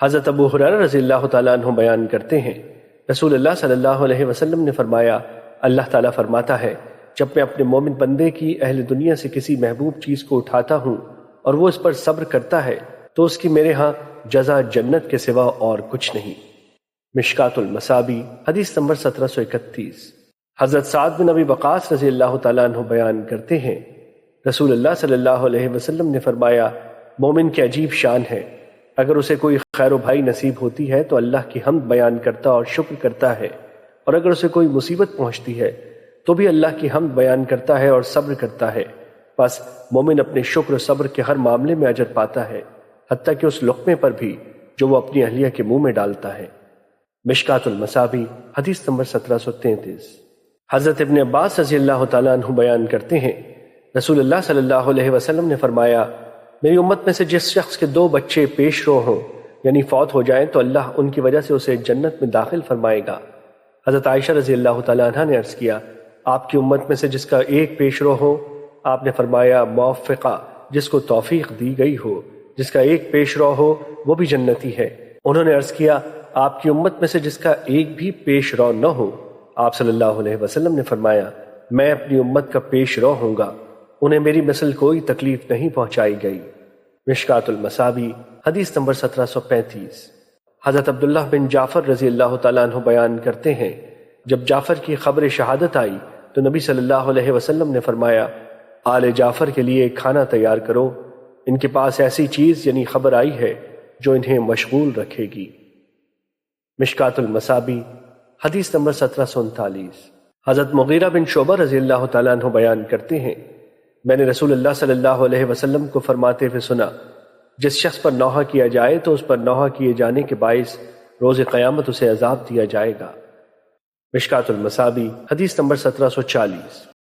حضرت ابو ہریرہ رضی اللہ تعالیٰ عنہ بیان کرتے ہیں، رسول اللہ صلی اللہ علیہ وسلم نے فرمایا، اللہ تعالیٰ فرماتا ہے، جب میں اپنے مومن بندے کی اہل دنیا سے کسی محبوب چیز کو اٹھاتا ہوں اور وہ اس پر صبر کرتا ہے تو اس کی میرے ہاں جزا جنت کے سوا اور کچھ نہیں۔ مشکات المصابیح حدیث نمبر 1731۔ حضرت سعد بن ابی وقاص رضی اللہ تعالیٰ عنہ بیان کرتے ہیں، رسول اللہ صلی اللہ علیہ وسلم نے فرمایا، مومن کی عجیب شان ہے، اگر اسے کوئی خیر و بھائی نصیب ہوتی ہے تو اللہ کی حمد بیان کرتا اور شکر کرتا ہے، اور اگر اسے کوئی مصیبت پہنچتی ہے تو بھی اللہ کی حمد بیان کرتا ہے اور صبر کرتا ہے، بس مومن اپنے شکر و صبر کے ہر معاملے میں اجر پاتا ہے، حتیٰ کہ اس لقمے پر بھی جو وہ اپنی اہلیہ کے منہ میں ڈالتا ہے۔ مشکات المصابیح حدیث نمبر 1733۔ حضرت ابن عباس رضی اللہ تعالیٰ عنہ بیان کرتے ہیں، رسول اللہ صلی اللہ علیہ وسلم نے فرمایا، میری امت میں سے جس شخص کے 2 بچے پیش رو ہوں یعنی فوت ہو جائیں تو اللہ ان کی وجہ سے اسے جنت میں داخل فرمائے گا۔ حضرت عائشہ رضی اللہ تعالیٰ عنہ نے عرض کیا، آپ کی امت میں سے جس کا 1 پیش رو ہو؟ آپ نے فرمایا، موفقہ، جس کو توفیق دی گئی ہو، جس کا 1 پیش رو ہو وہ بھی جنتی ہے۔ انہوں نے عرض کیا، آپ کی امت میں سے جس کا 1 بھی پیش رو نہ ہو؟ آپ صلی اللہ علیہ وسلم نے فرمایا، میں اپنی امت کا پیش رو ہوں گا، انہیں میری مثل کوئی تکلیف نہیں پہنچائی گئی۔ مشکات المصابیح حدیث نمبر 1735۔ حضرت عبداللہ بن جعفر رضی اللہ تعالیٰ عنہ بیان کرتے ہیں، جب جعفر کی خبر شہادت آئی تو نبی صلی اللہ علیہ وسلم نے فرمایا، آل جعفر کے لیے کھانا تیار کرو، ان کے پاس ایسی چیز یعنی خبر آئی ہے جو انہیں مشغول رکھے گی۔ مشکات المصابیح حدیث نمبر 1739۔ حضرت مغیرہ بن شعبہ رضی اللہ تعالیٰ عنہ بیان کرتے ہیں، میں نے رسول اللہ صلی اللہ علیہ وسلم کو فرماتے ہوئے سنا، جس شخص پر نوحہ کیا جائے تو اس پر نوحہ کیے جانے کے باعث روز قیامت اسے عذاب دیا جائے گا۔ مشکات المصابیح حدیث نمبر 1740۔